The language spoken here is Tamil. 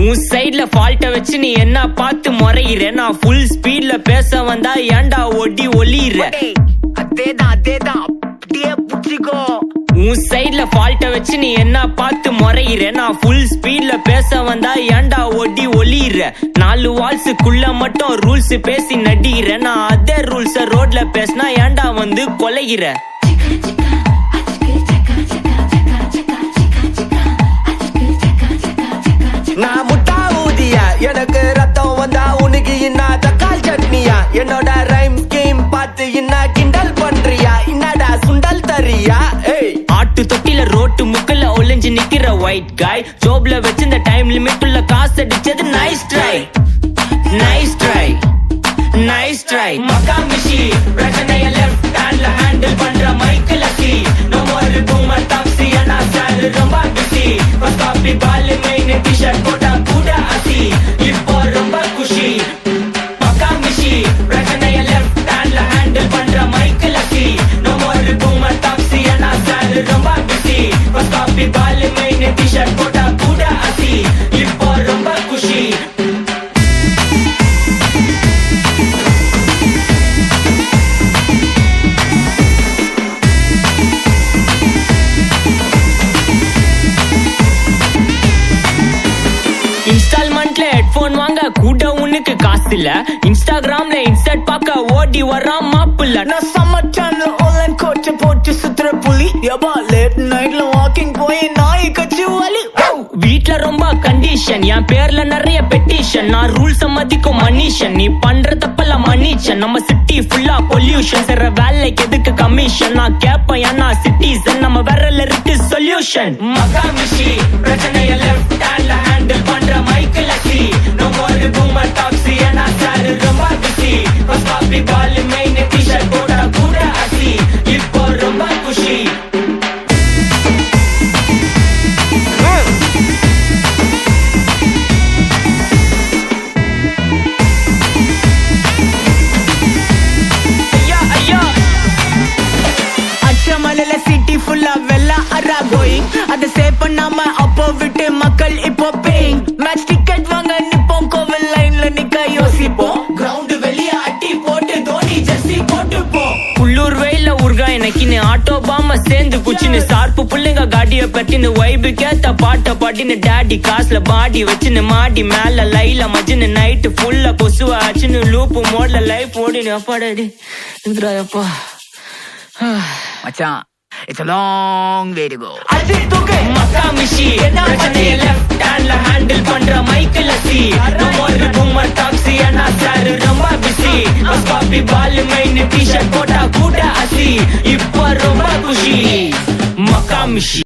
உன் சைட்ல ஃபால்ட்ட வச்சு நீ என்ன பார்த்து முறையிற, நான் ஃபுல் ஸ்பீட்ல பேச வந்தா ஏன்டா ஒடி ஒளியிற. அதேதான் அப்படியே புடிச்சிக்கோ. உன் சைட்ல ஃபால்ட்ட வச்சு நீ என்ன பார்த்து முறையிற, நான் ஃபுல் ஸ்பீட்ல பேச வந்தா ஏன்டா ஒடி ஒளியிற. 4 வால்ஸுக்குள்ள மட்டும் ரூல்ஸ் பேசி நடிகிற, நான் அதே ரூல்ஸ ரோட்ல பேசினா ஏன்டா வந்து கொலைகிற. நான் முட்டா ஊதியா, எனக்கு ரத்தம் வந்தா உனக்கு என்ன தக்காளி சட்னியா. என்னோட ரைம் ஸ்கீம் பார்த்து என்ன கிண்டல் பண்றியா, என்னடா சுண்டல் தரியா. ஆட்டு தொட்டில ரோட்டு முக்கல்ல ஒளிஞ்சு நிக்கிற ஒயிட் காய், ஜோப்ல வச்சிருந்த டைம் லிமிட் உள்ள காசு அடிச்சது nice try, nice try, nice try. மகாமிஷி பிரச்சனைய லெஃப்ட் ஹேண்ட்ல ஹேண்டில் பண்ற மைக்கேல் அசி, நோ மோர் பூமர் டாக்ஸி அண்ணா சார் ரொம்ப பிஸி. ஃபர்ஸ்ட் காப்பி பால் மெயின் டி-ஷர்ட் போட்டா கூட அசி, இப்போ ரொம்ப குஷி. மகாமிஷி பிரச்சனைய லெஃப்ட் ஹேண்ட்ல ஹேண்டில் பண்ற மைக்கேல் அசி, நோ மோர் பூமர் டாக்ஸி அண்ணா சார் ரொம்ப பிஸி. ஃபர்ஸ்ட் காப்பி பால் மெயின் டி-ஷர்ட் போட்டா கூட அசி, இப்போ ரொம்ப குஷி. இன்ஸ்டால்மெண்ட்ல ஹெட்போன் வாங்க கூட உனக்கு காசு இல்ல, இன்ஸ்டாகிராம்ல இன்ஸ்டன்ட் பார்க்க ஓடி வரான் மாப்பிள்ள. நான் சம்மர் சேனல் ஆன்லைன் கோச்ச போட்டு சுத்துற புலி, எபா லேட் நைட்ல வாக்கிங் போய் நாய் கட்சி வலி. வீட்ல ரொம்ப கண்டிஷன், என் பேர்ல நிறைய பெட்டிஷன், நான் ரூல்ஸ் மதிக்கும் மனுஷன், நீ பண்ற தப்பெல்லாம் மன்னிச்சன். நம்ம சிட்டி ஃபுல்லா பொல்யூஷன், செய்ற வேலைக்கு எதுக்கு கமிஷன், நான் கேப்பேன் ஏன்னா சிட்டிசன், நம்ம விரல்ல இருக்கு சொல்யூஷன். மகாமிஷி பிரச்சனைய லெஃப்ட் ஹேண்ட்ல ஹேண்டில் பண்ற மைக்கேல் அசி, நோ மோர் பூமர் டாக்ஸி அண்ணா சார் ரொம்ப பிஸி. ஃபர்ஸ்ட் காப்பி பால் மெயின் டி-ஷர்ட் போட்டா கூட அசி, இப்போ ரொம்ப குஷி. அச்சமலையில சிட்டி ஃபுல்லா வெள்ளா அரா கோயிங், அதை சேவ் பண்ணாம அப்போ விட்டு மக்கள் இப்போ பேயிங். மேட்ச் டிக்கெட் வாங்க நிப்போம், கோவில் லைன்ல நிக்க யோசிப்போம், கிரவுண்ட் வெளிய அட்டி போட்டு தோனி ஜெர்சி போட்டு போ. புள்ளூர் வெயில ஊர்கா எனக்குன்னு ஆட்டோ பாம சேர்ந்து குச்சின்னு, சார்பு புள்ளைங்க காடிய பட்டின்னு, வைபு கேத்த பாட்ட பாட்டின்னு, டாடி காசுல பாடி வச்சுன்னு, மாடி மேல லைல மஜின்னு, நைட்டு ஃபுல்லா கொசுவ ஆச்சுன்னு, லூப்பு மோட்ல லைஃப் ஓடினு. அப்பாடாடி அப்பா மச்சான், it's a long way to go. மகாமிஷி பிரச்சனைய லெஃப்ட் ஹேண்ட்ல ஹேண்டில் பண்ற மைக்கேல் அசி, நோ மோர் பூமர் டாக்ஸி அண்ணா சார் ரொம்ப பிஸி. ஃபர்ஸ்ட் காப்பி பால் மெயின் டி-ஷர்ட் போட்டா கூட அசி, இப்போ ரொம்ப குஷி. மகாமிஷி.